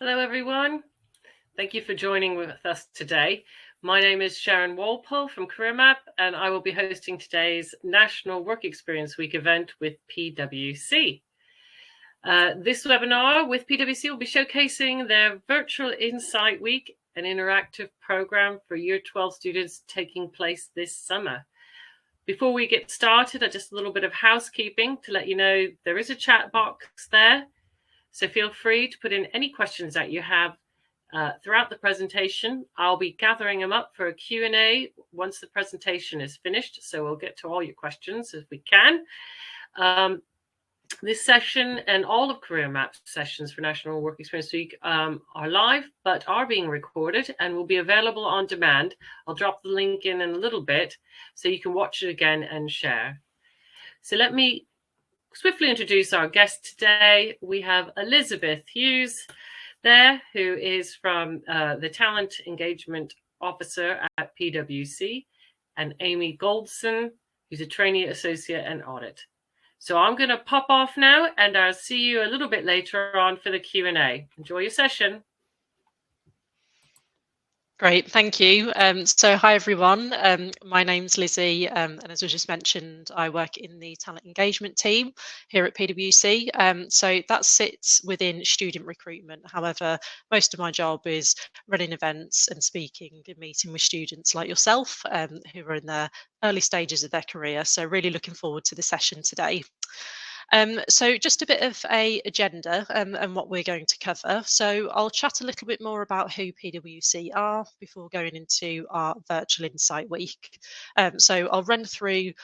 Hello, everyone. Thank you for joining with us today. My name is Sharon Walpole from CareerMap, and I will be hosting today's National Work Experience Week event with PwC. This webinar with PwC will be showcasing their Virtual Insight Week, an interactive program for Year 12 students taking place this summer. Before we get started, just a little bit of housekeeping to let you know there is a chat box there. So feel free to put in any questions that you have throughout the presentation. I'll be gathering them up for a Q&A once the presentation is finished. So we'll get to all your questions if we can. This session and all of CareerMap's sessions for National Work Experience Week are live, but are being recorded and will be available on demand. I'll drop the link in a little bit so you can watch it again and share. So let me swiftly introduce our guest today. We have Elizabeth Hughes there, who is from the Talent Engagement Officer at PwC, and Amy Goldson, who's a Trainee Associate in Audit. So I'm going to pop off now, and I'll see you a little bit later on for the Q&A. Enjoy your session. Great, thank you. So hi everyone, my name's Lizzie, and as was just mentioned, I work in the talent engagement team here at PwC. So that sits within student recruitment. However, most of my job is running events and speaking and meeting with students like yourself, who are in the early stages of their career. So really looking forward to the session today. So just a bit of a agenda and what we're going to cover. So I'll chat a little bit more about who PwC are before going into our Virtual Insight Week. So I'll run through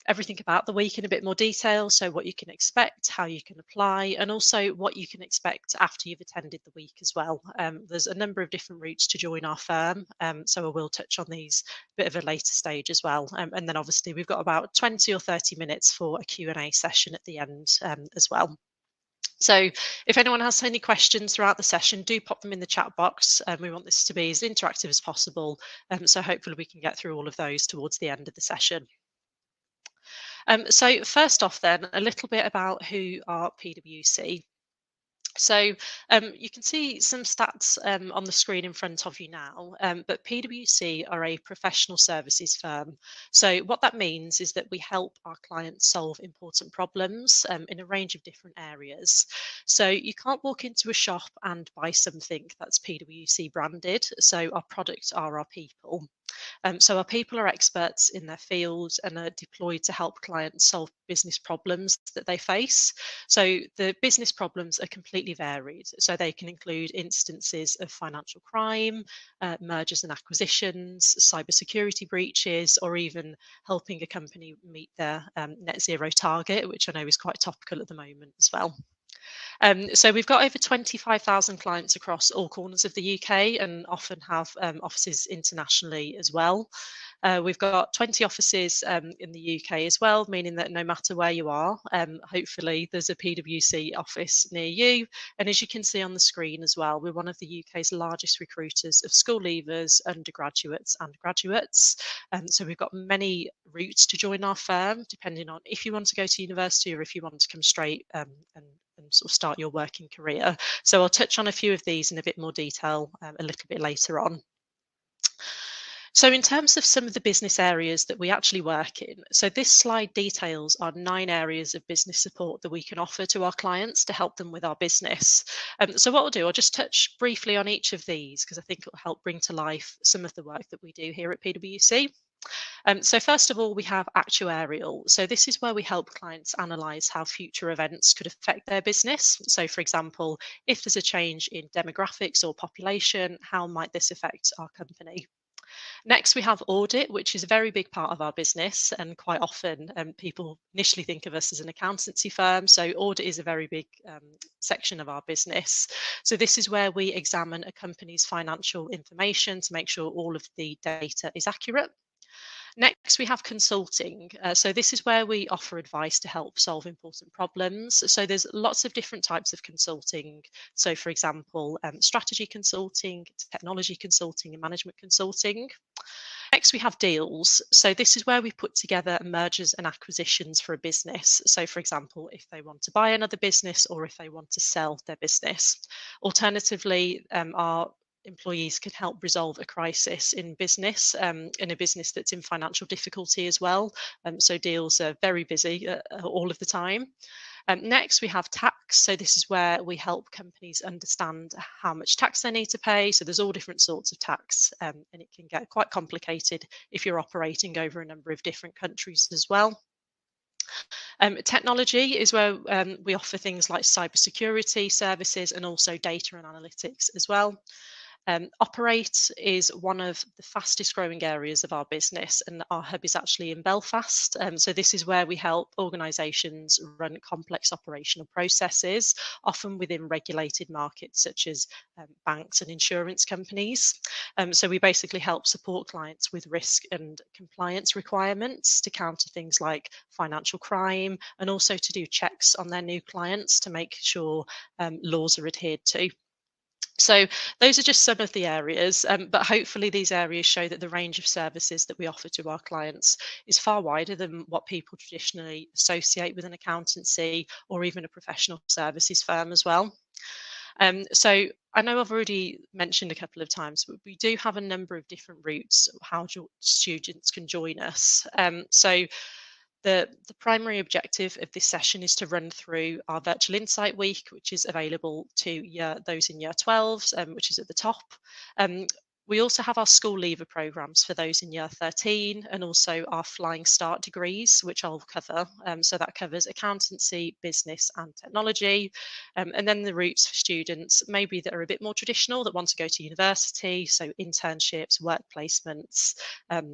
everything about the week in a bit more detail. So what you can expect, how you can apply, and also what you can expect after you've attended the week as well. There's a number of different routes to join our firm. So I will touch on these a bit of a later stage as well. And then obviously we've got about 20 or 30 minutes for a Q&A session at the end as well. So if anyone has any questions throughout the session, do pop them in the chat box. We want this to be as interactive as possible. So hopefully we can get through all of those towards the end of the session. So first off then, a little bit about who are PwC. So you can see some stats on the screen in front of you now, but PwC are a professional services firm. So what that means is that we help our clients solve important problems in a range of different areas. So you can't walk into a shop and buy something that's PwC branded. So our products are our people. So our people are experts in their fields and are deployed to help clients solve business problems that they face. So the business problems are completely varied. So they can include instances of financial crime, mergers and acquisitions, cybersecurity breaches, or even helping a company meet their net zero target, which I know is quite topical at the moment as well. So we've got over 25,000 clients across all corners of the UK and often have offices internationally as well. We've got 20 offices in the UK as well, meaning that no matter where you are, hopefully there's a PwC office near you. And as you can see on the screen as well, we're one of the UK's largest recruiters of school leavers, undergraduates and graduates. So we've got many routes to join our firm, depending on if you want to go to university or if you want to come straight and sort of start your working career. So I'll touch on a few of these in a bit more detail a little bit later on. So in terms of some of the business areas that we actually work in, so this slide details our 9 areas of business support that we can offer to our clients to help them with our business. So what I'll do, I'll just touch briefly on each of these because I think it'll help bring to life some of the work that we do here at PwC. So first of all, we have actuarial. So this is where we help clients analyse how future events could affect their business. So for example, if there's a change in demographics or population, how might this affect our company? Next, we have audit, which is a very big part of our business. And quite often people initially think of us as an accountancy firm. So audit is a very big section of our business. So this is where we examine a company's financial information to make sure all of the data is accurate. Next, we have consulting. So this is where we offer advice to help solve important problems. So there's lots of different types of consulting. So for example, strategy consulting, technology consulting, and management consulting. Next, we have deals. So this is where we put together mergers and acquisitions for a business. So for example, if they want to buy another business or if they want to sell their business. Alternatively, our employees can help resolve a crisis in a business that's in financial difficulty as well. So deals are very busy all of the time. Next, we have tax. So this is where we help companies understand how much tax they need to pay. So there's all different sorts of tax, and it can get quite complicated if you're operating over a number of different countries as well. Technology is where we offer things like cybersecurity services and also data and analytics as well. Operate is one of the fastest growing areas of our business, and our hub is actually in Belfast. So this is where we help organisations run complex operational processes, often within regulated markets such as banks and insurance companies. So we basically help support clients with risk and compliance requirements to counter things like financial crime, and also to do checks on their new clients to make sure laws are adhered to. So those are just some of the areas, but hopefully these areas show that the range of services that we offer to our clients is far wider than what people traditionally associate with an accountancy or even a professional services firm as well. So I know I've already mentioned a couple of times, but we do have a number of different routes of how students can join us. So the primary objective of this session is to run through our Virtual Insight Week, which is available to those in Year 12s, which is at the top. We also have our school leaver programs for those in Year 13, and also our Flying Start degrees, which I'll cover. So that covers accountancy, business and technology. And then the routes for students maybe that are a bit more traditional, that want to go to university, so internships, work placements, and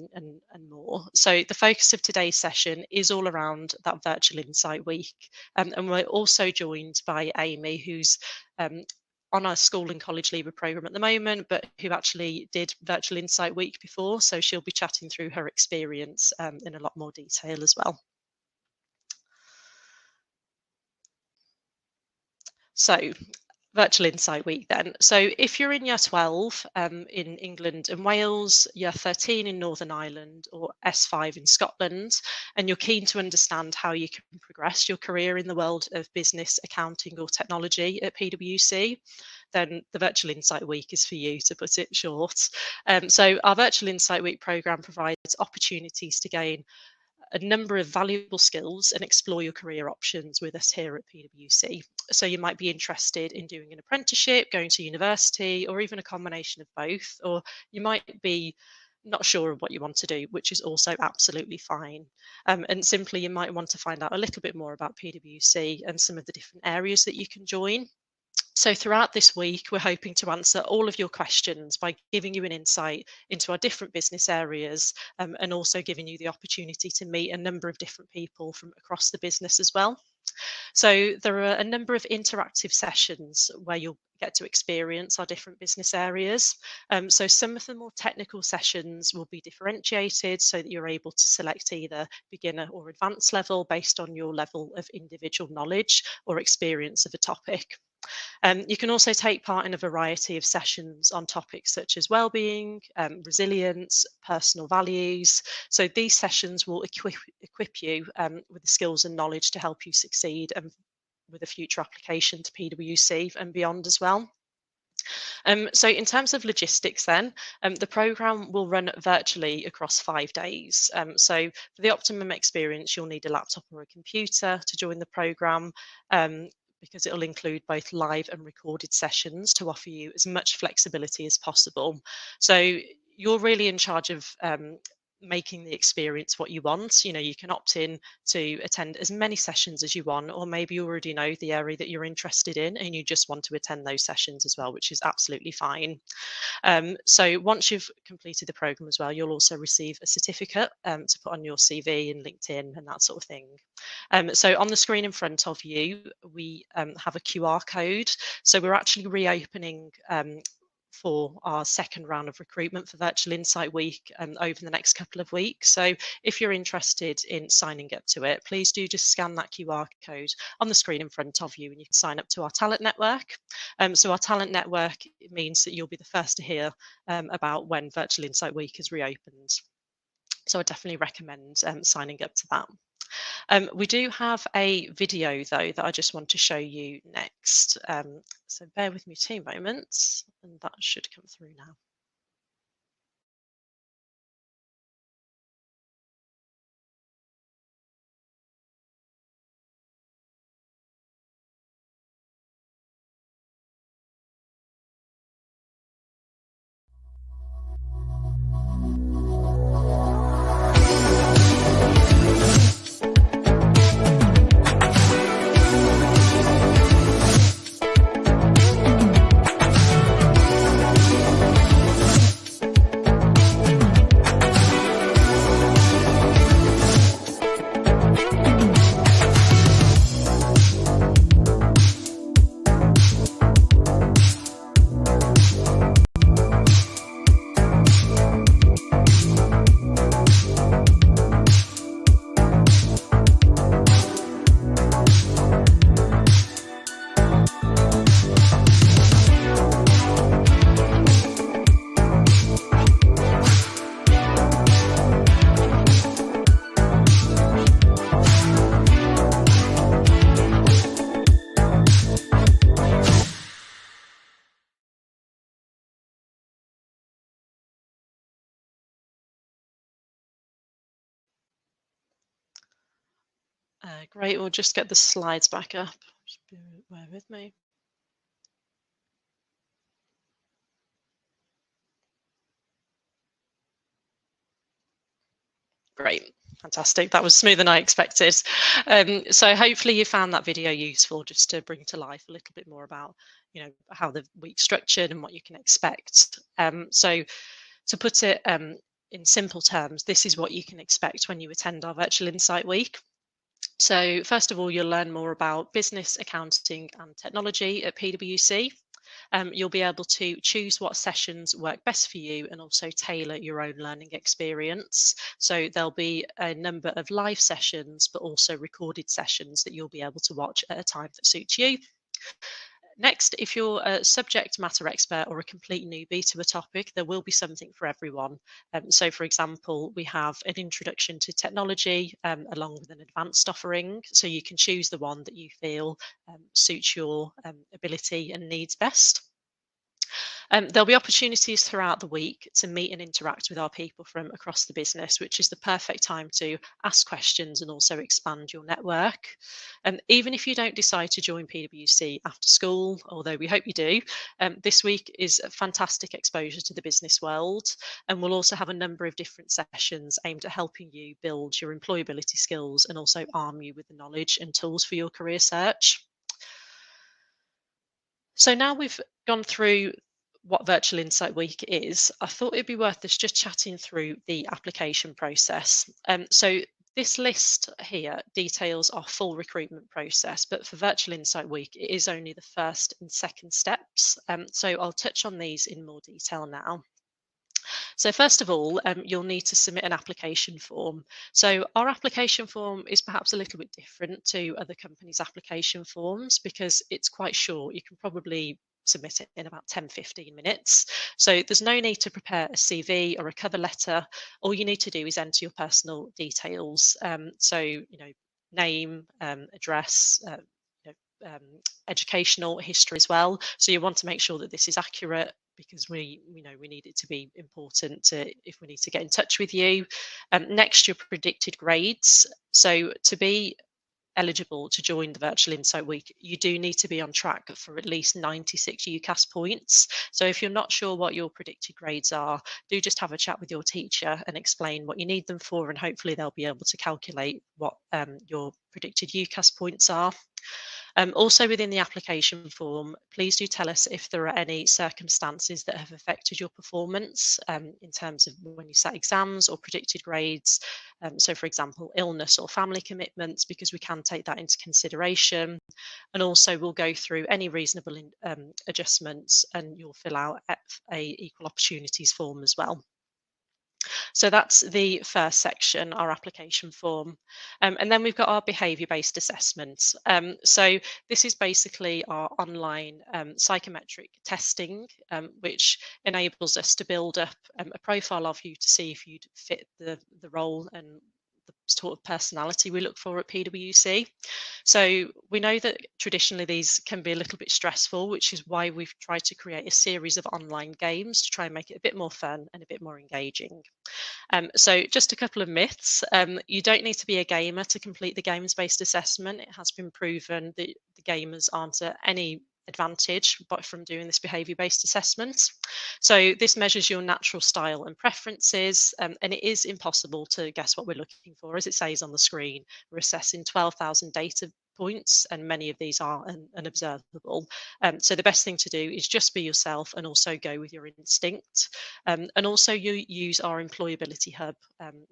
more. So the focus of today's session is all around that Virtual Insight Week. And we're also joined by Amy, who's on our school and college leaver program at the moment, but who actually did Virtual Insight Week before. So she'll be chatting through her experience in a lot more detail as well. So Virtual Insight Week then. So if you're in Year 12 in England and Wales, Year 13 in Northern Ireland, or S5 in Scotland, and you're keen to understand how you can progress your career in the world of business, accounting or technology at PwC, then the Virtual Insight Week is for you, to put it short. So our Virtual Insight Week programme provides opportunities to gain a number of valuable skills and explore your career options with us here at PwC. So you might be interested in doing an apprenticeship, going to university, or even a combination of both, or you might be not sure of what you want to do, which is also absolutely fine. And simply you might want to find out a little bit more about PwC and some of the different areas that you can join. So throughout this week, we're hoping to answer all of your questions by giving you an insight into our different business areas, and also giving you the opportunity to meet a number of different people from across the business as well. So there are a number of interactive sessions where you'll get to experience our different business areas. So some of the more technical sessions will be differentiated so that you're able to select either beginner or advanced level based on your level of individual knowledge or experience of a topic. You can also take part in a variety of sessions on topics such as well-being, resilience, personal values. So these sessions will equip you with the skills and knowledge to help you succeed and with a future application to PwC and beyond as well. So in terms of logistics then, the programme will run virtually across 5 days. So for the optimum experience, you'll need a laptop or a computer to join the programme, because it'll include both live and recorded sessions to offer you as much flexibility as possible. So you're really in charge of making the experience what you want. You know, you can opt in to attend as many sessions as you want, or maybe you already know the area that you're interested in and you just want to attend those sessions as well, which is absolutely fine. So once you've completed the program as well, you'll also receive a certificate to put on your CV and LinkedIn and that sort of thing. So on the screen in front of you, we have a QR code. So we're actually reopening for our second round of recruitment for Virtual Insight Week over the next couple of weeks. So if you're interested in signing up to it, please do just scan that QR code on the screen in front of you and you can sign up to our talent network. So our talent network means that you'll be the first to hear about when Virtual Insight Week is reopened. So I definitely recommend signing up to that. We do have a video though that I just want to show you next. So bear with me 2 moments and that should come through now. Great, we'll just get the slides back up. Just bear with me. Great, fantastic. That was smoother than I expected. So hopefully you found that video useful just to bring to life a little bit more about, how the week's structured and what you can expect. So to put it in simple terms, this is what you can expect when you attend our Virtual Insight Week. So first of all, you'll learn more about business, accounting and technology at PwC. You'll be able to choose what sessions work best for you and also tailor your own learning experience. So there'll be a number of live sessions, but also recorded sessions that you'll be able to watch at a time that suits you. Next, if you're a subject matter expert or a complete newbie to a topic, there will be something for everyone. So, for example, we have an introduction to technology along with an advanced offering. So you can choose the one that you feel suits your ability and needs best. There'll be opportunities throughout the week to meet and interact with our people from across the business, which is the perfect time to ask questions and also expand your network. And even if you don't decide to join PwC after school, although we hope you do, this week is a fantastic exposure to the business world. And we'll also have a number of different sessions aimed at helping you build your employability skills and also arm you with the knowledge and tools for your career search. So now we've gone through what Virtual Insight Week is, I thought it'd be worth us just chatting through the application process. So this list here details our full recruitment process, but for Virtual Insight Week, it is only the first and second steps. So I'll touch on these in more detail now. So first of all, you'll need to submit an application form. So our application form is perhaps a little bit different to other companies' application forms because it's quite short. You can probably submit it in about 10-15 minutes. So there's no need to prepare a CV or a cover letter. All you need to do is enter your personal details. So, name, address, educational history as well. So you want to make sure that this is accurate because we need it to be important if we need to get in touch with you. Next, your predicted grades. So to be eligible to join the Virtual Insight Week, you do need to be on track for at least 96 UCAS points. So if you're not sure what your predicted grades are, do just have a chat with your teacher and explain what you need them for, and hopefully they'll be able to calculate what your predicted UCAS points are. Also within the application form, please do tell us if there are any circumstances that have affected your performance in terms of when you set exams or predicted grades. So for example, illness or family commitments, because we can take that into consideration. And also we'll go through any reasonable adjustments, and you'll fill out a equal opportunities form as well. So that's the first section, our application form. And then we've got our behaviour-based assessments. So this is basically our online psychometric testing, which enables us to build up a profile of you to see if you'd fit the role and the sort of personality we look for at PwC. So we know that traditionally these can be a little bit stressful, which is why we've tried to create a series of online games to try and make it a bit more fun and a bit more engaging. So just a couple of myths. You don't need to be a gamer to complete the games-based assessment. It has been proven that the gamers aren't at any advantage but from doing this behaviour-based assessment. So this measures your natural style and preferences, and it is impossible to guess what we're looking for. As it says on the screen, we're assessing 12,000 data points, and many of these are unobservable. So the best thing to do is just be yourself and also go with your instinct. And also you use our Employability Hub,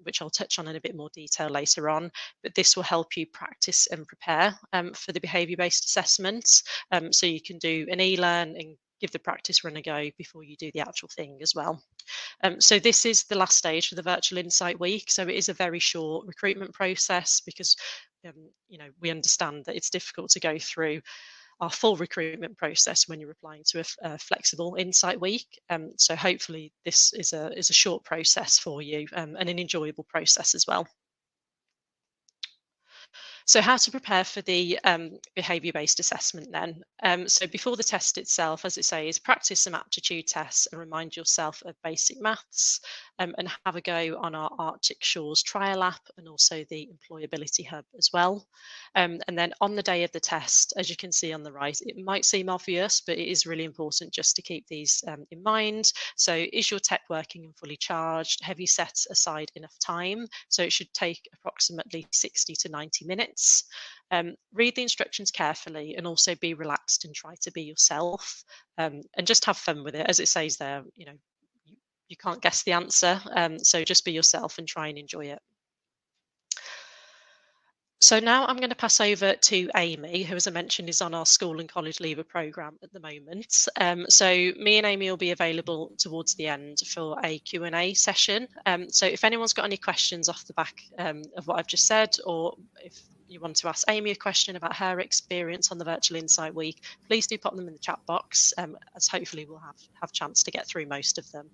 which I'll touch on in a bit more detail later on, but this will help you practice and prepare for the behaviour-based assessments. So you can do an e-learn and give the practice run a go before you do the actual thing as well. So this is the last stage for the Virtual Insight Week. So it is a very short recruitment process because we understand that it's difficult to go through our full recruitment process when you're applying to a flexible Insight Week. So hopefully this is a short process for you and an enjoyable process as well. So how to prepare for the behaviour-based assessment then. So before the test itself, as it says, practice some aptitude tests and remind yourself of basic maths, and have a go on our Arctic Shores trial app and also the Employability Hub as well. And then on the day of the test, as you can see on the right, it might seem obvious, but it is really important just to keep these in mind. So is your tech working and fully charged? Have you set aside enough time? So it should take approximately 60 to 90 minutes. Read the instructions carefully and also be relaxed and try to be yourself, and just have fun with it. As it says there, you can't guess the answer, so just be yourself and try and enjoy it. So now I'm going to pass over to Amy, who, as I mentioned, is on our school and college leaver programme at the moment. So me and Amy will be available towards the end for a Q&A session. So if anyone's got any questions off the back of what I've just said, or if you want to ask Amy a question about her experience on the Virtual Insight Week, please do pop them in the chat box, as hopefully we'll have a chance to get through most of them.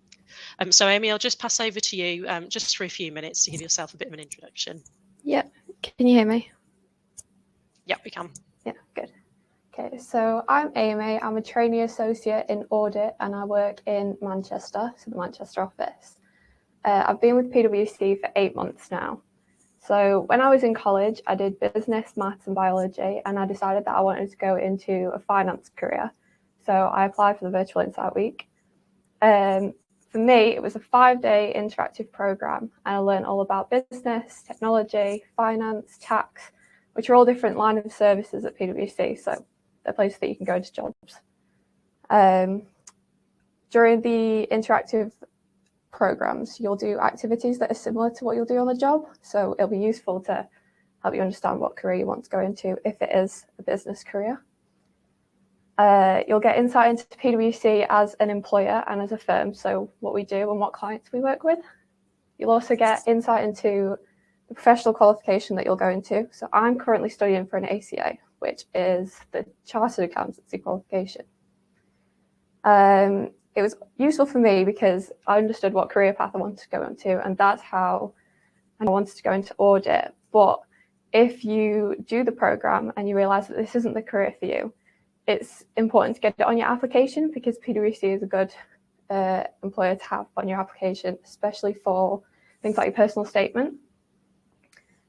So Amy, I'll just pass over to you just for a few minutes to give yourself a bit of an introduction. Yep. Can you hear me? Yep, we can. Yeah, good. Okay, so I'm Amy. I'm a trainee associate in audit and I work in Manchester, so the Manchester office. I've been with PwC for 8 months now. So when I was in college, I did business, maths and biology, and I decided that I wanted to go into a finance career. So I applied for the Virtual Insight Week. For me, it was a 5-day interactive program, and I learned all about business, technology, finance, tax, which are all different line of services at PwC. So they're places that you can go to jobs. During the interactive programs, you'll do activities that are similar to what you'll do on the job. So it'll be useful to help you understand what career you want to go into if it is a business career. You'll get insight into PwC as an employer and as a firm, so what we do and what clients we work with. You'll also get insight into the professional qualification that you'll go into. So I'm currently studying for an ACA, which is the Chartered Accountancy qualification. It was useful for me because I understood what career path I wanted to go into, and that's how I wanted to go into audit. But if you do the program and you realise that this isn't the career for you, it's important to get it on your application because PwC is a good employer to have on your application, especially for things like your personal statement.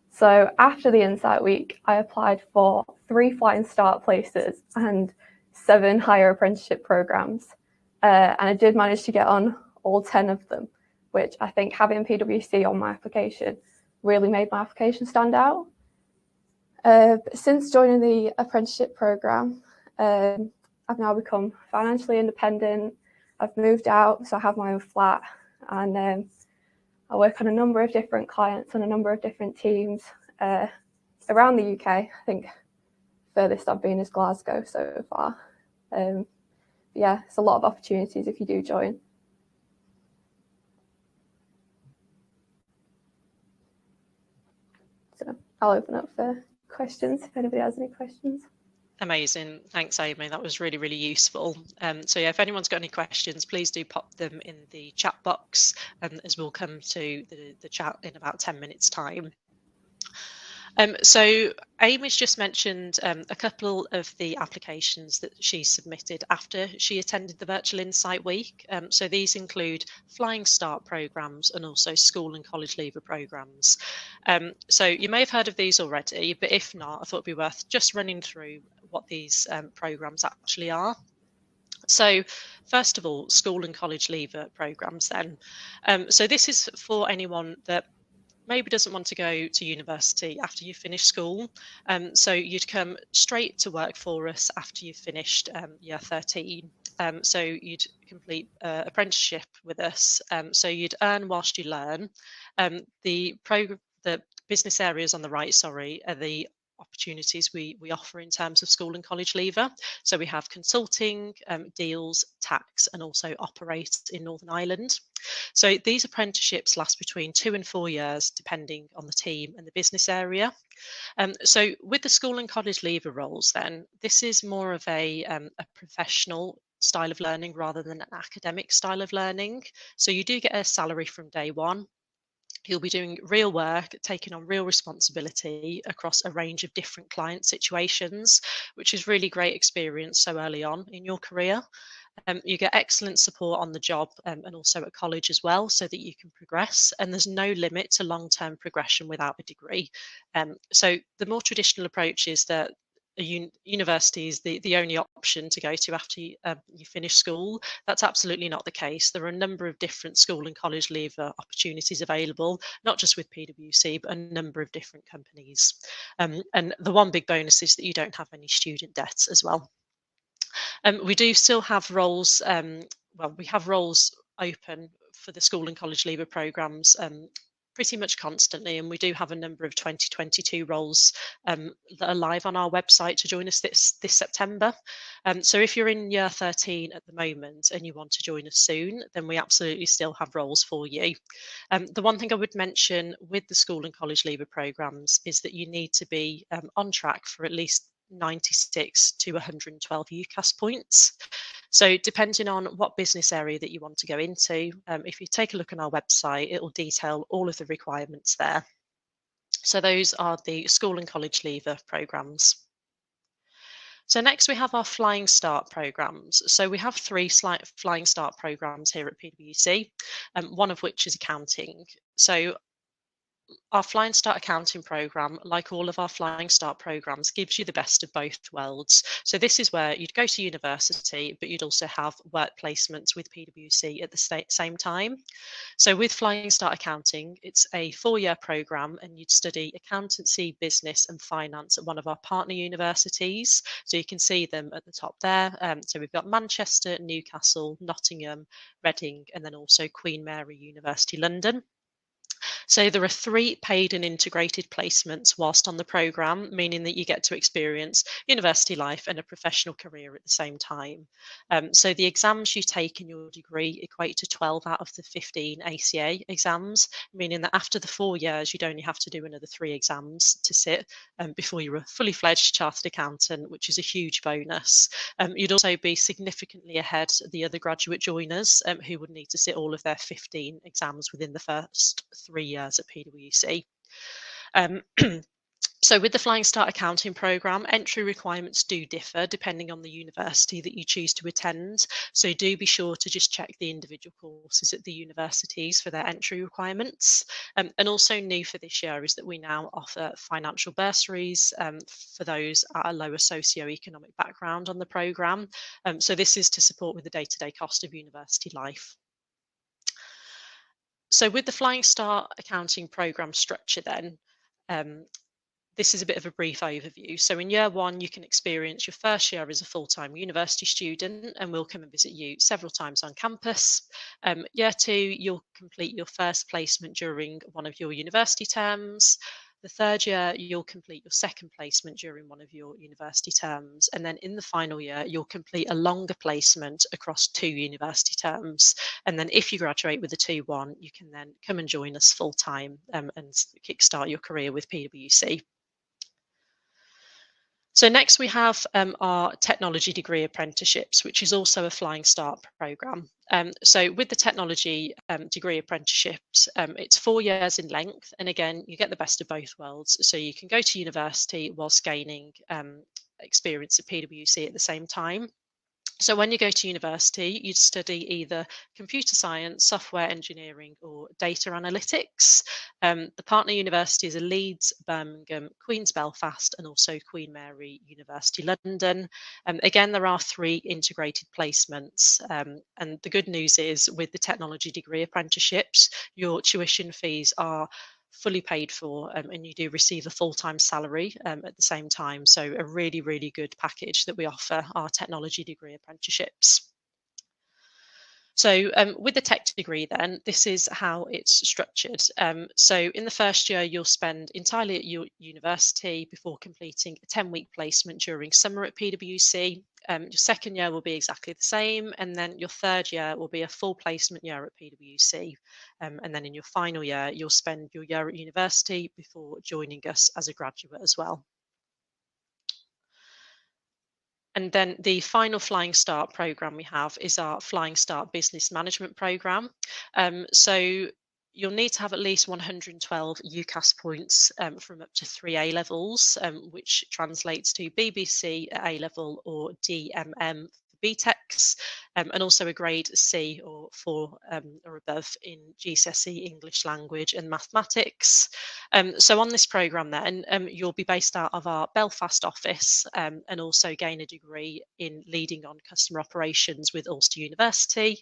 So after the Insight Week, I applied for 3 flying start places and 7 higher apprenticeship programs. And I did manage to get on all 10 of them, which I think having PwC on my application really made my application stand out. Since joining the apprenticeship program, I've now become financially independent. I've moved out, so I have my own flat, and I work on a number of different clients and a number of different teams around the UK. I think furthest I've been is Glasgow so far. Yeah, it's a lot of opportunities if you do join. So I'll open up for questions if anybody has any questions. Amazing. Thanks, Amy. That was really, really useful. So yeah, if anyone's got any questions, please do pop them in the chat box, as we'll come to the chat in about 10 minutes time. So Amy's just mentioned a couple of the applications that she submitted after she attended the Virtual Insight Week. So these include Flying Start programs and also school and college leaver programs. So you may have heard of these already, but if not, I thought it'd be worth just running through what these programs actually are. So first of all, school and college leaver programs then. So this is for anyone that maybe doesn't want to go to university after you finish school. So you'd come straight to work for us after you've finished year 13. So you'd complete apprenticeship with us. So you'd earn whilst you learn. The business areas on the right, are the opportunities we offer in terms of school and college leaver. So we have consulting, deals, tax, and also operate in Northern Ireland. So these apprenticeships last between 2 and 4 years, depending on the team and the business area. So with the school and college leaver roles, then this is more of a professional style of learning rather than an academic style of learning. So you do get a salary from day one. You'll be doing real work, taking on real responsibility across a range of different client situations, which is really great experience so early on in your career. You get excellent support on the job and also at college as well, so that you can progress. And there's no limit to long-term progression without a degree. So the more traditional approach is that university is the only option to go to after you finish school. That's absolutely not the case. There are a number of different school and college leaver opportunities available, not just with PwC, but a number of different companies. And the one big bonus is that you don't have any student debts as well. We do still have roles, we have roles open for the school and college leaver programs pretty much constantly, and we do have a number of 2022 roles that are live on our website to join us this September. So if you're in year 13 at the moment and you want to join us soon, then we absolutely still have roles for you. The one thing I would mention with the school and college leaver programs is that you need to be on track for at least 96 to 112 UCAS points. So depending on what business area that you want to go into, if you take a look on our website, it will detail all of the requirements there. So those are the school and college leaver programs. So next we have our Flying Start programs. So we have 3 Flying Start programs here at PwC, one of which is accounting. So our Flying Start accounting program, like all of our Flying Start programs, gives you the best of both worlds. So this is where you'd go to university, but you'd also have work placements with PwC at the same time. So with Flying Start accounting, it's a 4-year program, and you'd study accountancy, business, and finance at one of our partner universities. So you can see them at the top there. So we've got Manchester, Newcastle, Nottingham, Reading, and then also Queen Mary University, London. So there are 3 paid and integrated placements whilst on the programme, meaning that you get to experience university life and a professional career at the same time. So the exams you take in your degree equate to 12 out of the 15 ACA exams, meaning that after the 4 years, you'd only have to do another 3 exams to sit before you're a fully fledged chartered accountant, which is a huge bonus. You'd also be significantly ahead of the other graduate joiners who would need to sit all of their 15 exams within the first 3 years at PwC. So with the Flying Start accounting programme, entry requirements do differ depending on the university that you choose to attend. So do be sure to just check the individual courses at the universities for their entry requirements. And also new for this year is that we now offer financial bursaries for those at a lower socioeconomic background on the programme. So this is to support with the day-to-day cost of university life. So with the Flying Start accounting programme structure then, this is a bit of a brief overview. So in year one, you can experience your first year as a full-time university student, and we'll come and visit you several times on campus. Year two, you'll complete your first placement during one of your university terms. The third year, you'll complete your second placement during one of your university terms. And then in the final year, you'll complete a longer placement across 2 university terms. And then if you graduate with a 2-1, you can then come and join us full time and kickstart your career with PwC. So next we have our technology degree apprenticeships, which is also a Flying Start programme. So with the technology degree apprenticeships, it's 4 years in length. And again, you get the best of both worlds. So you can go to university whilst gaining experience at PwC at the same time. So when you go to university, you'd study either computer science, software engineering, or data analytics. The partner universities are Leeds, Birmingham, Queen's Belfast, and also Queen Mary University London. Again, there are 3 integrated placements. And the good news is with the technology degree apprenticeships, your tuition fees are fully paid for, and you do receive a full-time salary at the same time. So a really, really good package that we offer our technology degree apprenticeships. So with the tech degree then, this is how it's structured. So in the first year, you'll spend entirely at your university before completing a 10-week placement during summer at PwC. Your second year will be exactly the same, and then your third year will be a full placement year at PwC. And then in your final year, you'll spend your year at university before joining us as a graduate as well. And then the final Flying Start program we have is our Flying Start Business Management program. So you'll need to have at least 112 UCAS points from up to 3 A levels, which translates to BBC at A level or DMM for BTECs, and also a grade C or 4 or above in GCSE English language and mathematics. So on this programme then, you'll be based out of our Belfast office and also gain a degree in leading on customer operations with Ulster University.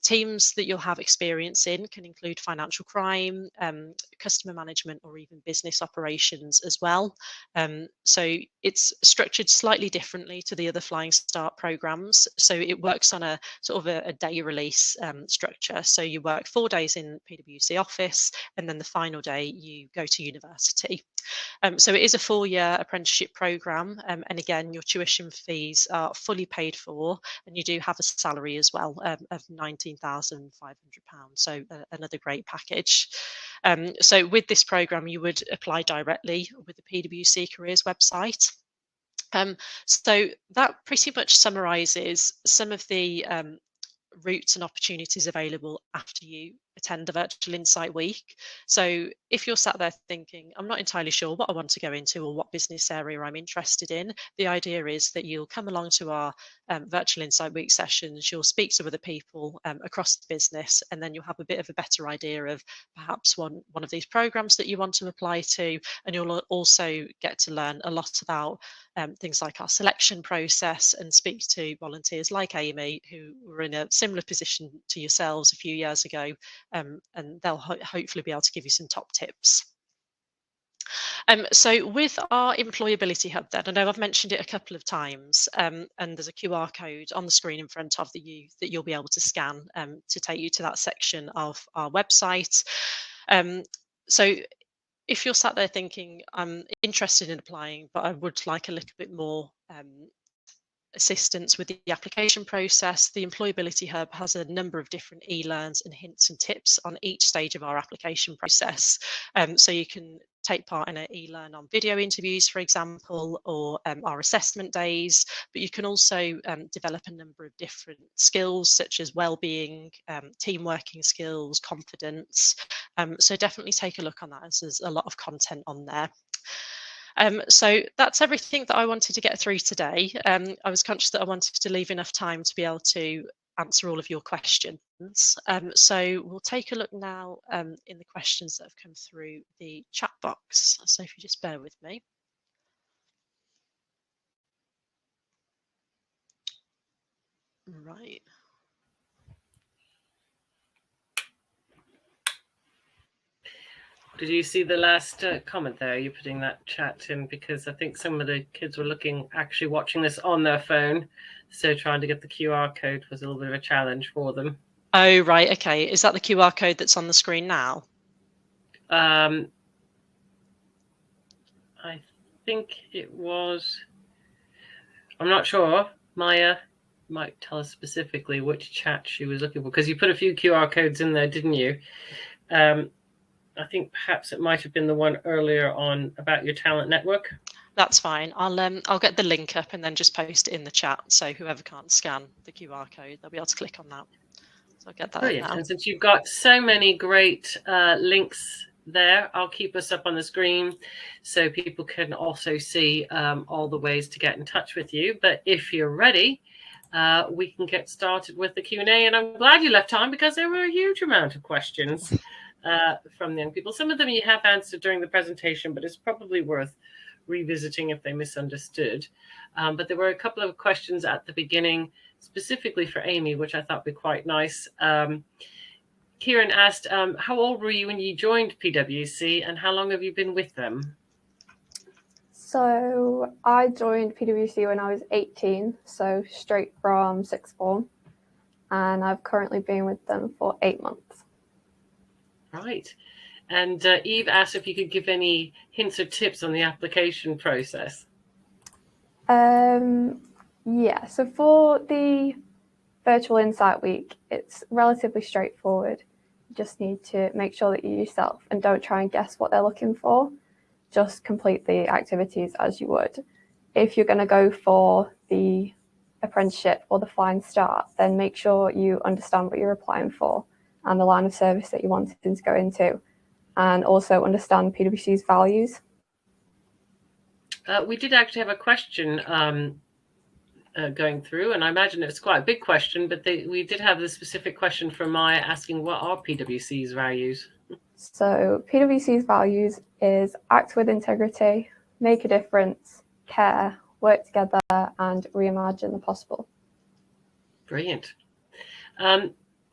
Teams that you'll have experience in can include financial crime, customer management, or even business operations as well. So it's structured slightly differently to the other Flying Start programs. So it works on a sort of a day release structure. So you work 4 days in PwC office, and then the final day you go to university. So it is a 4-year apprenticeship program, and again, your tuition fees are fully paid for, and you do have a salary as well of £19,500. So another great package. So with this program, you would apply directly with the PwC Careers website. So that pretty much summarises some of the routes and opportunities available after you attend the Virtual Insight Week. So if you're sat there thinking, I'm not entirely sure what I want to go into or what business area I'm interested in, the idea is that you'll come along to our Virtual Insight Week sessions, you'll speak to other people across the business, and then you'll have a bit of a better idea of perhaps one of these programs that you want to apply to, and you'll also get to learn a lot about things like our selection process and speak to volunteers like Amy, who were in a similar position to yourselves a few years ago, and they'll hopefully be able to give you some top tips. So with our Employability Hub then, I know I've mentioned it a couple of times, and there's a QR code on the screen in front of you that you'll be able to scan to take you to that section of our website. So if you're sat there thinking, I'm interested in applying, but I would like a little bit more assistance with the application process, the Employability Hub has a number of different e-learns and hints and tips on each stage of our application process. So you can take part in an e-learn on video interviews, for example, or our assessment days, but you can also develop a number of different skills such as well-being, team working skills, confidence. So definitely take a look on that, as there's a lot of content on there. So that's everything that I wanted to get through today. I was conscious that I wanted to leave enough time to be able to answer all of your questions. So we'll take a look now in the questions that have come through the chat box. So if you just bear with me. Right. Did you see the last comment there? You're putting that chat in because I think some of the kids were actually watching this on their phone. So trying to get the QR code was a little bit of a challenge for them. Oh, right. Okay. Is that the QR code that's on the screen now? I think it was. I'm not sure. Maya might tell us specifically which chat she was looking for, because you put a few QR codes in there, didn't you? I think perhaps it might have been the one earlier on about your talent network. That's fine. I'll get the link up and then just post it in the chat, so whoever can't scan the QR code, they'll be able to click on that. So I'll get that Brilliant. now. And since you've got so many great links there, I'll keep us up on the screen so people can also see all the ways to get in touch with you. But if you're ready, we can get started with the Q&A. And I'm glad you left time, because there were a huge amount of questions from the young people. Some of them you have answered during the presentation, but it's probably worth revisiting if they misunderstood. But there were a couple of questions at the beginning, specifically for Amy, which I thought were quite nice. Kieran asked, how old were you when you joined PwC, and how long have you been with them? So I joined PwC when I was 18, so straight from sixth form, and I've currently been with them for 8 months. Right. And Eve asked if you could give any hints or tips on the application process. Yeah, so for the Virtual Insight Week, it's relatively straightforward. You just need to make sure that you're yourself and don't try and guess what they're looking for. Just complete the activities as you would. If you're going to go for the apprenticeship or the Flying Start, then make sure you understand what you're applying for and the line of service that you're wanting to go into, and also understand PwC's values. We did actually have a question going through, and I imagine it's quite a big question, but we did have the specific question from Maya asking, what are PwC's values? So PwC's values is act with integrity, make a difference, care, work together, and reimagine the possible. Brilliant.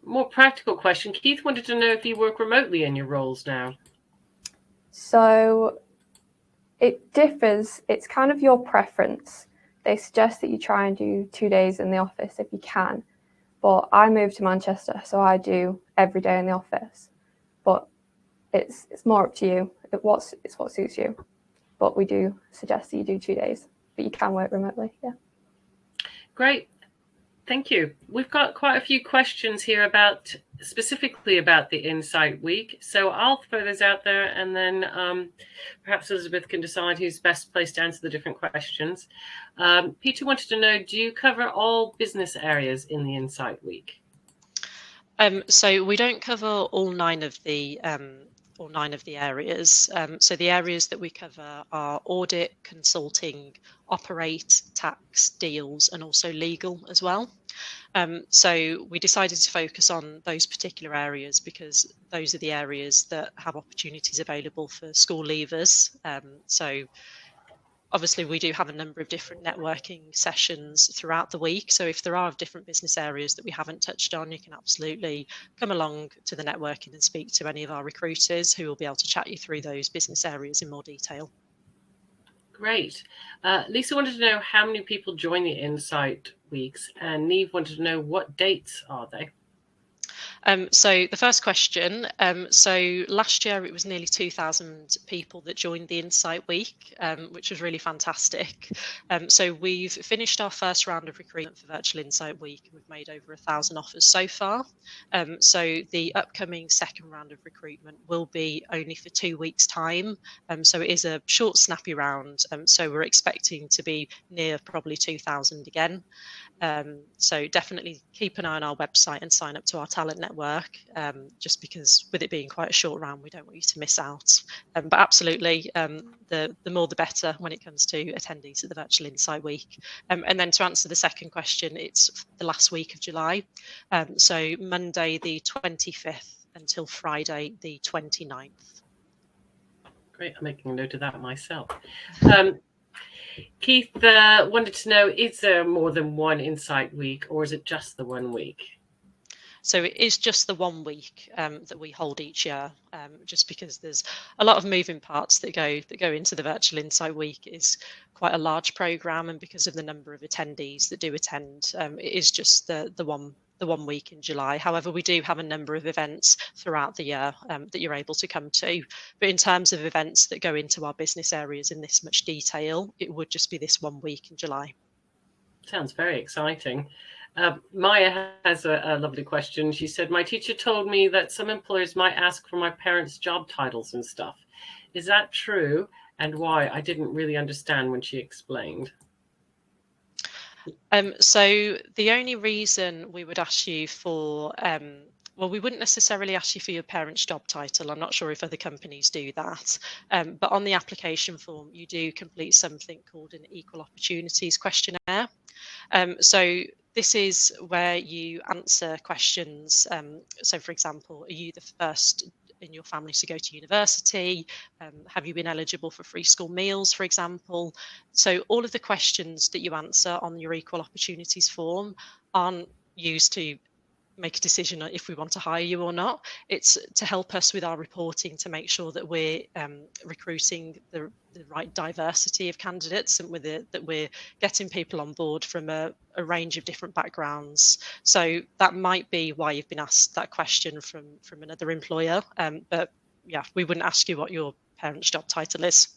More practical question. Keith wanted to know if you work remotely in your roles now. So it differs. It's kind of your preference. They suggest that you try and do 2 days in the office if you can. But I moved to Manchester, so I do every day in the office. But it's more up to you. It's what suits you. But we do suggest that you do 2 days, but you can work remotely. Yeah. Great. Thank you. We've got quite a few questions here specifically about the Insight Week. So I'll throw those out there, and then perhaps Elizabeth can decide who's best placed to answer the different questions. Peter wanted to know, do you cover all business areas in the Insight Week? So we don't cover all nine of the areas. So the areas that we cover are audit, consulting, operate, tax, deals, and also legal as well. So we decided to focus on those particular areas because those are the areas that have opportunities available for school leavers. So obviously, we do have a number of different networking sessions throughout the week. So if there are different business areas that we haven't touched on, you can absolutely come along to the networking and speak to any of our recruiters who will be able to chat you through those business areas in more detail. Great. Lisa wanted to know how many people join the Insight Weeks, and Neve wanted to know what dates are they? So the first question, so last year it was nearly 2,000 people that joined the Insight Week, which was really fantastic. So we've finished our first round of recruitment for Virtual Insight Week. We've made over 1,000 offers so far. So the upcoming second round of recruitment will be only for 2 weeks' time. So it is a short, snappy round. So we're expecting to be near probably 2,000 again. So definitely keep an eye on our website and sign up to our talent network, just because with it being quite a short round, we don't want you to miss out. But absolutely, the more the better when it comes to attendees at the Virtual Insight Week. And then to answer the second question, it's the last week of July. So Monday the 25th until Friday the 29th. Great, I'm making a note of that myself. Keith wanted to know, is there more than one Insight Week, or is it just the 1 week? So it is just the 1 week that we hold each year, just because there's a lot of moving parts that go into the Virtual Insight Week. Is quite a large program, and because of the number of attendees that do attend, it is just the 1 week in July. However, we do have a number of events throughout the year that you're able to come to. But in terms of events that go into our business areas in this much detail, it would just be this 1 week in July. Sounds very exciting. Maya has a lovely question. She said, my teacher told me that some employers might ask for my parents' job titles and stuff. Is that true? And why? I didn't really understand when she explained. So the only reason we would ask you for, well, we wouldn't necessarily ask you for your parent's job title. I'm not sure if other companies do that. But on the application form, you do complete something called an Equal Opportunities questionnaire. So this is where you answer questions. So, for example, are you the first in your family to go to university? Have you been eligible for free school meals, for example? So all of the questions that you answer on your Equal Opportunities form aren't used to make a decision if we want to hire you or not. It's to help us with our reporting to make sure that we're recruiting the right diversity of candidates, and that we're getting people on board from a range of different backgrounds. So that might be why you've been asked that question from another employer. But yeah, we wouldn't ask you what your parent's job title is.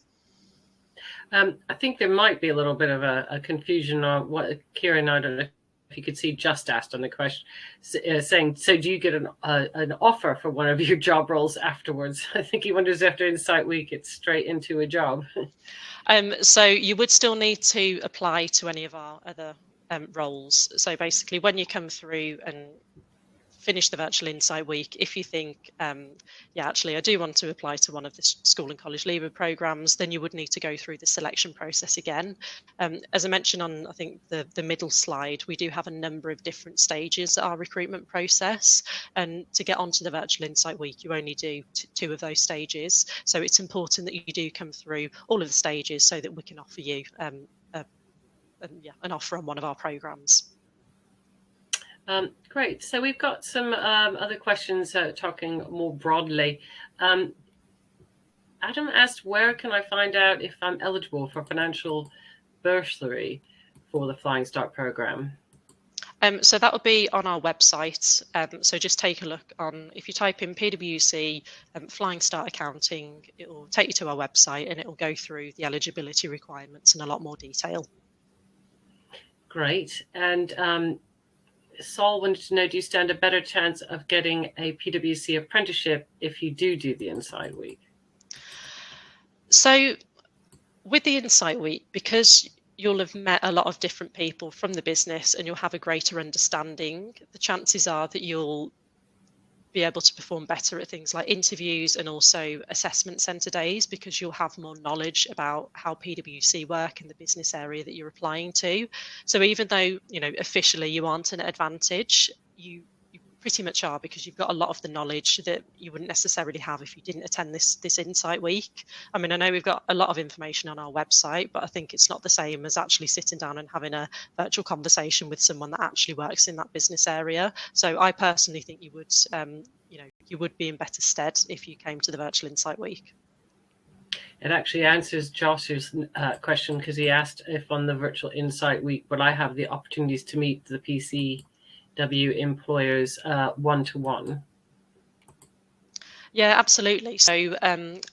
I think there might be a little bit of a confusion on what Kieran, I don't know if you could see, just asked on the question, saying, so do you get an offer for one of your job roles afterwards? I think he wonders after Insight Week, it's straight into a job. So you would still need to apply to any of our other roles. So basically, when you come through and finish the Virtual Insight Week, if you think, yeah, actually, I do want to apply to one of the school and college leaver programs, then you would need to go through the selection process again. As I mentioned on, I think, the middle slide, we do have a number of different stages at our recruitment process. And to get onto the Virtual Insight Week, you only do two of those stages. So it's important that you do come through all of the stages so that we can offer you an offer on one of our programs. Great. So we've got some other questions talking more broadly. Adam asked, where can I find out if I'm eligible for financial bursary for the Flying Start program? So that will be on our website. So just take a look on, if you type in PwC Flying Start Accounting, it will take you to our website and it will go through the eligibility requirements in a lot more detail. Great. And Saul wanted to know, do you stand a better chance of getting a PwC apprenticeship if you do the Insight Week? So with the Insight Week, because you'll have met a lot of different people from the business and you'll have a greater understanding, the chances are that you'll be able to perform better at things like interviews and also assessment centre days, because you'll have more knowledge about how PwC work in the business area that you're applying to. So even though, you know, officially you aren't an advantage, you pretty much are, because you've got a lot of the knowledge that you wouldn't necessarily have if you didn't attend this Insight Week. I mean, I know we've got a lot of information on our website, but I think it's not the same as actually sitting down and having a virtual conversation with someone that actually works in that business area. So I personally think you would, you would be in better stead if you came to the Virtual Insight Week. It actually answers Josh's question, because he asked if on the Virtual Insight Week would I have the opportunities to meet the PCW employers one-to-one. Yeah, absolutely. So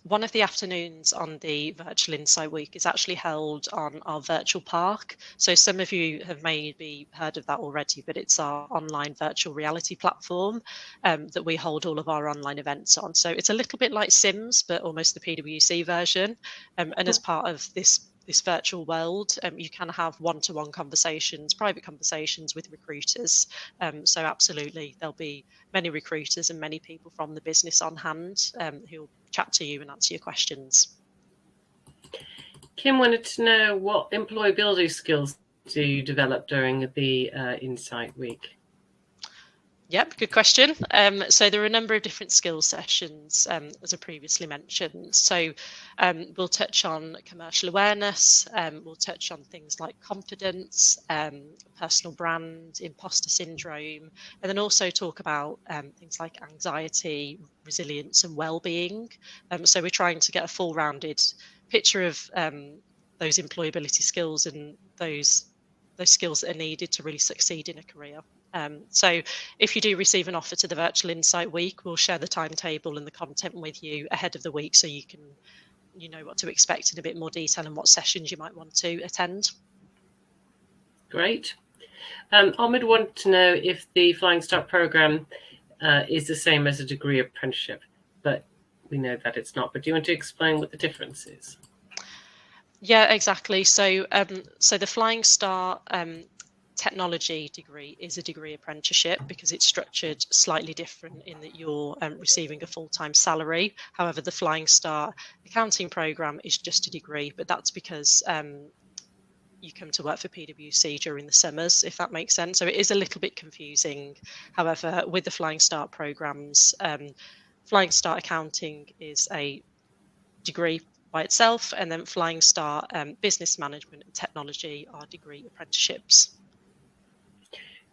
one of the afternoons on the Virtual Insight Week is actually held on our virtual park. So some of you have maybe heard of that already, but it's our online virtual reality platform that we hold all of our online events on. So it's a little bit like Sims, but almost the PwC version. And as part of this virtual world, you can have one-to-one conversations, private conversations with recruiters. So absolutely, there'll be many recruiters and many people from the business on hand who'll chat to you and answer your questions. Kim wanted to know, what employability skills do you develop during the Insight Week? Yep, good question. So there are a number of different skills sessions, as I previously mentioned. So we'll touch on commercial awareness, we'll touch on things like confidence, personal brand, imposter syndrome, and then also talk about things like anxiety, resilience, and well-being. So we're trying to get a full-rounded picture of those employability skills and those skills that are needed to really succeed in a career. So if you do receive an offer to the Virtual Insight Week, we'll share the timetable and the content with you ahead of the week, so you know what to expect in a bit more detail and what sessions you might want to attend. Great. Ahmed wanted to know if the Flying Start program is the same as a degree apprenticeship, but we know that it's not. But do you want to explain what the difference is? Yeah, exactly. So the Flying Start technology degree is a degree apprenticeship because it's structured slightly different in that you're receiving a full-time salary. However, the Flying Start accounting program is just a degree, but that's because you come to work for PwC during the summers, if that makes sense. So it is a little bit confusing. However, with the Flying Start programs, Flying Start accounting is a degree by itself, and then Flying Start business management and technology are degree apprenticeships.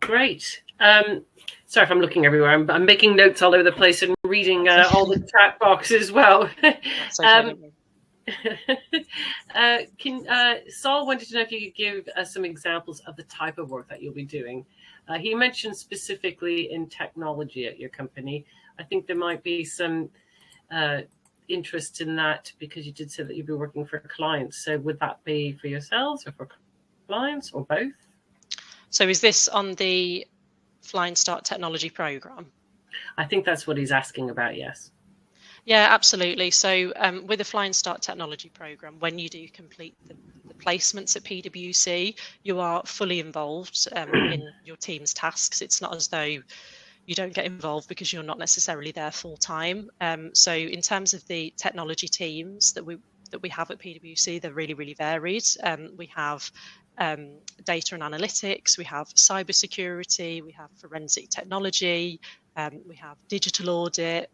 Great. Sorry if I'm looking everywhere. I'm making notes all over the place and reading all the chat boxes as well. That's okay, Saul wanted to know if you could give us some examples of the type of work that you'll be doing. He mentioned specifically in technology at your company. I think there might be some interest in that because you did say that you'd be working for clients. So would that be for yourselves or for clients or both? So is this on the Flying Start technology program? I think that's what he's asking about, yes. Yeah, absolutely. So with the Flying Start technology program, when you do complete the placements at PwC, you are fully involved in your team's tasks. It's not as though you don't get involved because you're not necessarily there full time. So in terms of the technology teams that we have at PwC, they're really, really varied. We have data and analytics, we have cybersecurity, we have forensic technology, we have digital audit.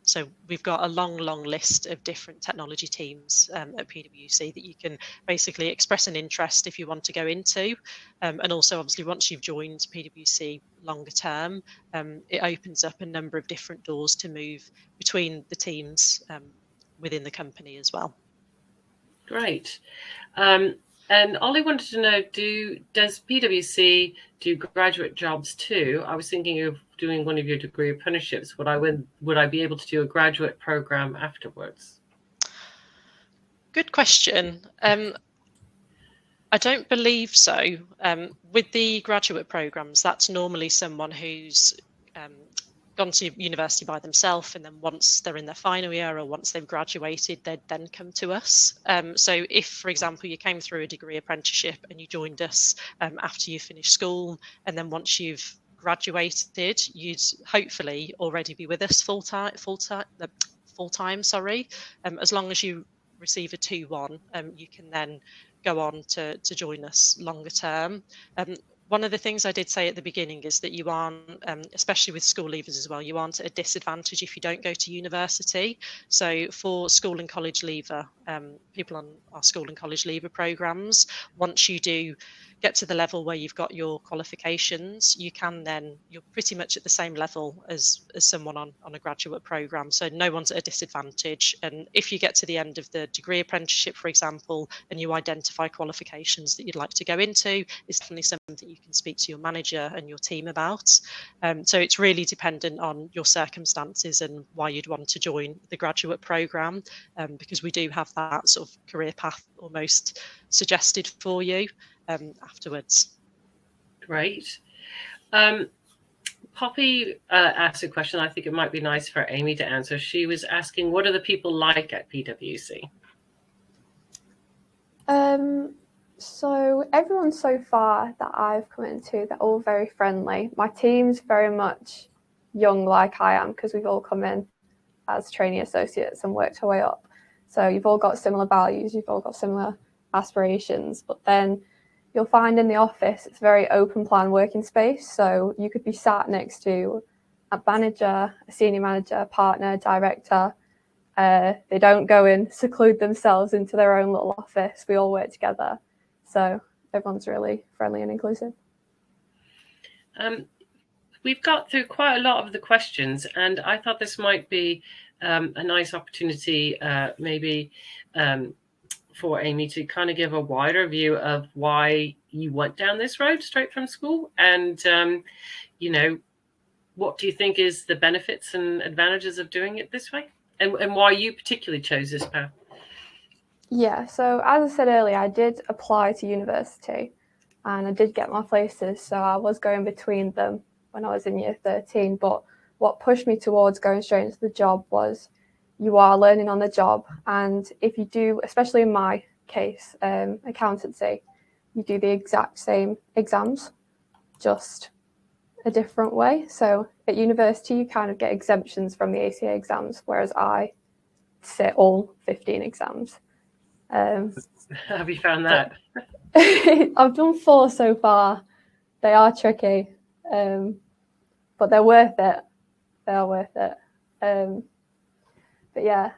So we've got a long list of different technology teams at PwC that you can basically express an interest if you want to go into. And also, obviously, once you've joined PwC longer term, it opens up a number of different doors to move between the teams within the company as well. Great. And Ollie wanted to know, does PwC do graduate jobs too? I was thinking of doing one of your degree apprenticeships. Would I be able to do a graduate program afterwards? Good question. I don't believe so. With the graduate programs, that's normally someone who's gone to university by themselves, and then once they're in their final year or once they've graduated, they'd then come to us. So if, for example, you came through a degree apprenticeship and you joined us after you finished school, and then once you've graduated, you'd hopefully already be with us full time. As long as you receive a 2-1, you can then go on to join us longer term. One of the things I did say at the beginning is that you aren't, especially with school leavers as well, you aren't at a disadvantage if you don't go to university. So for school and college leaver, people on our school and college leaver programs, once you do get to the level where you've got your qualifications, you're pretty much at the same level as someone on a graduate program. So no one's at a disadvantage. And if you get to the end of the degree apprenticeship, for example, and you identify qualifications that you'd like to go into, it's definitely something that you can speak to your manager and your team about. So it's really dependent on your circumstances and why you'd want to join the graduate program, because we do have that sort of career path almost suggested for you afterwards. Great. Poppy asked a question I think it might be nice for Amy to answer. She was asking, what are the people like at PwC? So everyone so far that I've come into, they're all very friendly. My team's very much young like I am, because we've all come in as trainee associates and worked our way up. So you've all got similar values, you've all got similar aspirations, but then you you'll find in the office it's a very open plan working space. So you could be sat next to a manager, a senior manager, partner, director. They don't go and seclude themselves into their own little office. We all work together. So everyone's really friendly and inclusive. We've got through quite a lot of the questions, and I thought this might be a nice opportunity, maybe for Amy to kind of give a wider view of why you went down this road straight from school, and you know, what do you think is the benefits and advantages of doing it this way, and why you particularly chose this path? Yeah, so as I said earlier, I did apply to university and I did get my places, so I was going between them when I was in year 13, but what pushed me towards going straight into the job was you are learning on the job, and if you do, especially in my case, accountancy, you do the exact same exams, just a different way. So at university, you kind of get exemptions from the ACA exams, whereas I sit all 15 exams. Have you found that? I've done 4 so far. They are tricky, but they're worth it. They are worth it. But yeah,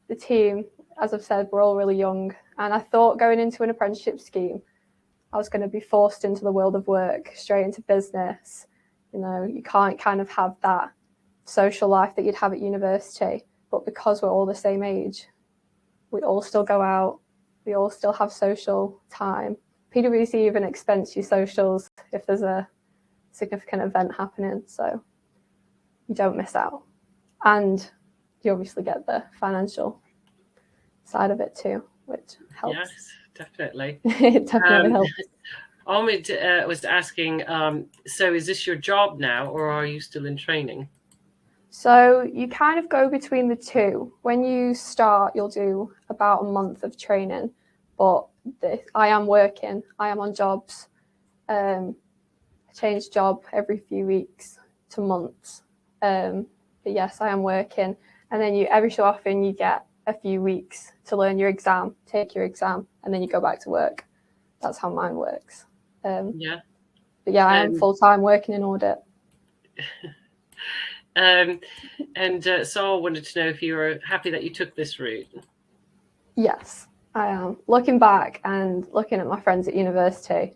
the team, as I've said, we're all really young, and I thought going into an apprenticeship scheme, I was going to be forced into the world of work, straight into business. You know, you can't kind of have that social life that you'd have at university, but because we're all the same age, we all still go out, we all still have social time. PwC even expense your socials if there's a significant event happening, so you don't miss out. And you obviously get the financial side of it too, which helps. Yes, definitely. It definitely helps. Ahmed was asking, so is this your job now, or are you still in training? So you kind of go between the two. When you start, you'll do about a month of training, but I am working, I am on jobs. I change job every few weeks to months. But yes, I am working. And then every so often you get a few weeks to learn your exam, take your exam, and then you go back to work. That's how mine works. Yeah. But yeah, I am full-time working in audit. Saul wanted to know if you were happy that you took this route. Yes, I am. Looking back and looking at my friends at university,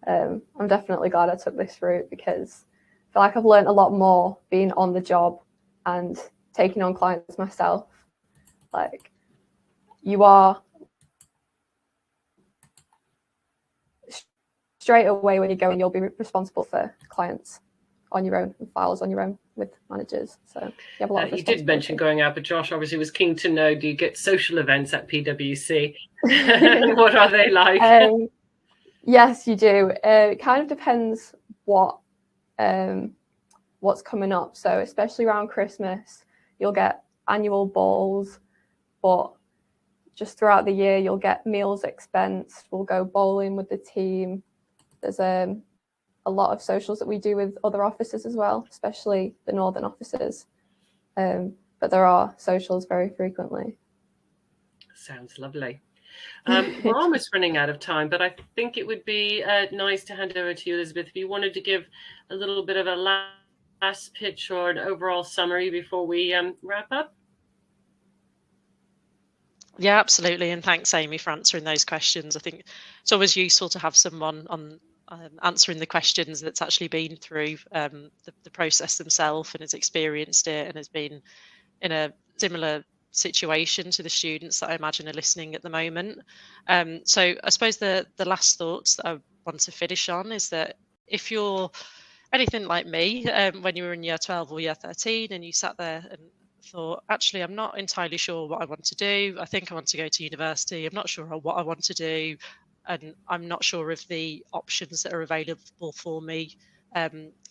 I'm definitely glad I took this route, because I feel like I've learned a lot more being on the job and taking on clients myself. Like, you are straight away when you go in, you'll be responsible for clients on your own and files on your own with managers. So you have a lot of you did mention going out, but Josh obviously was keen to know, do you get social events at PwC? What are they like? Yes, you do. It kind of depends what's coming up. So especially around Christmas, you'll get annual balls, but just throughout the year, you'll get meals expensed. We'll go bowling with the team. There's a lot of socials that we do with other offices as well, especially the northern offices. But there are socials very frequently. Sounds lovely. We're almost running out of time, but I think it would be nice to hand over to you, Elizabeth, if you wanted to give a little bit of a last pitch or an overall summary before we wrap up. Yeah, absolutely. And thanks, Amy, for answering those questions. I think it's always useful to have someone on answering the questions that's actually been through the process themselves and has experienced it and has been in a similar situation to the students that I imagine are listening at the moment. So I suppose the last thoughts that I want to finish on is that if you're anything like me, when you were in year 12 or year 13 and you sat there and thought, actually, I'm not entirely sure what I want to do. I think I want to go to university. I'm not sure what I want to do. And I'm not sure of the options that are available for me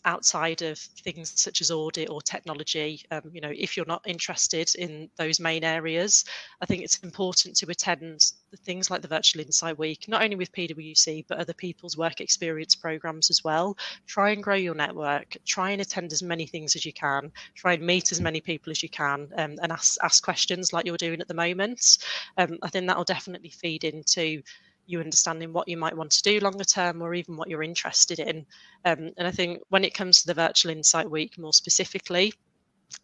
outside of things such as audit or technology. You know, if you're not interested in those main areas, I think it's important to attend things like the Virtual Insight Week, not only with PwC, but other people's work experience programs as well. Try and grow your network, try and attend as many things as you can, try and meet as many people as you can, and ask questions like you're doing at the moment. I think that'll definitely feed into you understanding what you might want to do longer term, or even what you're interested in. And I think when it comes to the Virtual Insight Week more specifically,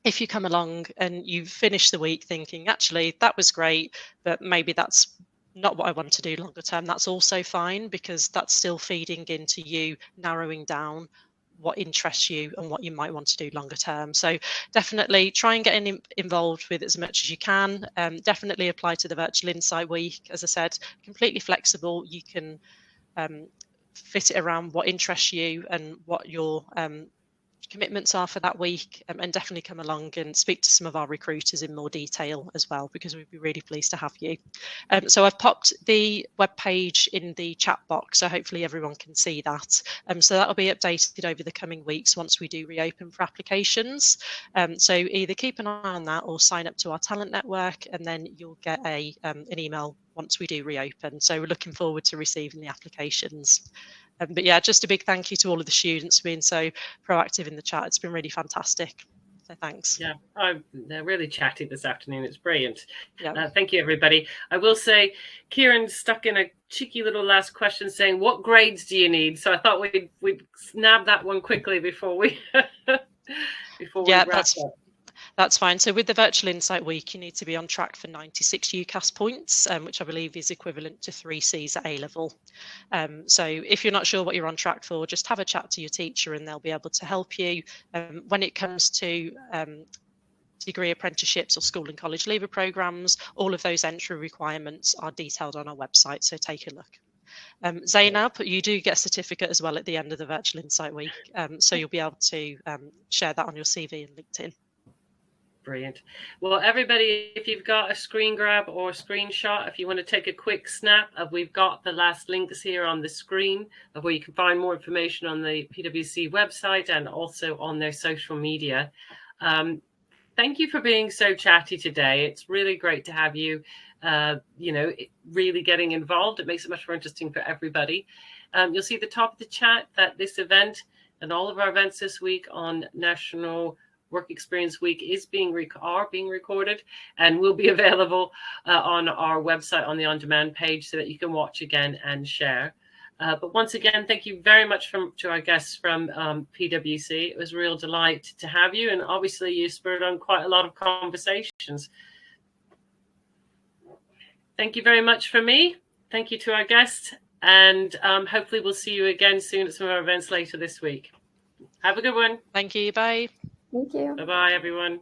if you come along and you finish the week thinking, actually, that was great, but maybe that's not what I want to do longer term, that's also fine, because that's still feeding into you narrowing down what interests you and what you might want to do longer term. So definitely try and get involved with as much as you can. Definitely apply to the Virtual Insight Week. As I said, completely flexible. You can fit it around what interests you and what your commitments are for that week, and definitely come along and speak to some of our recruiters in more detail as well, because we'd be really pleased to have you. So I've popped the web page in the chat box, so hopefully everyone can see that. So that'll be updated over the coming weeks once we do reopen for applications. So either keep an eye on that or sign up to our talent network, and then you'll get an email once we do reopen. So we're looking forward to receiving the applications. But yeah, just a big thank you to all of the students for being so proactive in the chat. It's been really fantastic. So thanks. Yeah, they're really chatty this afternoon. It's brilliant. Yeah. Thank you, everybody. I will say, Kieran stuck in a cheeky little last question saying, "What grades do you need?" So I thought we'd snab that one quickly before we before we wrap up. That's fine. So with the Virtual Insight Week, you need to be on track for 96 UCAS points, which I believe is equivalent to 3 Cs at A-level. So if you're not sure what you're on track for, just have a chat to your teacher and they'll be able to help you. When it comes to degree apprenticeships or school and college leaver programs, all of those entry requirements are detailed on our website, so take a look. Zainab, you do get a certificate as well at the end of the Virtual Insight Week, so you'll be able to share that on your CV and LinkedIn. Brilliant. Well, everybody, if you've got a screen grab or a screenshot, if you want to take a quick snap of, we've got the last links here on the screen of where you can find more information on the PwC website and also on their social media. Thank you for being so chatty today. It's really great to have you, really getting involved. It makes it much more interesting for everybody. You'll see at the top of the chat that this event and all of our events this week on National Work Experience Week are being recorded and will be available on our website on the on-demand page so that you can watch again and share. But once again, thank you very much to our guests from PwC. It was a real delight to have you, and obviously you spurred on quite a lot of conversations. Thank you very much from me. Thank you to our guests, and hopefully we'll see you again soon at some of our events later this week. Have a good one. Thank you. Bye. Thank you. Bye-bye, everyone.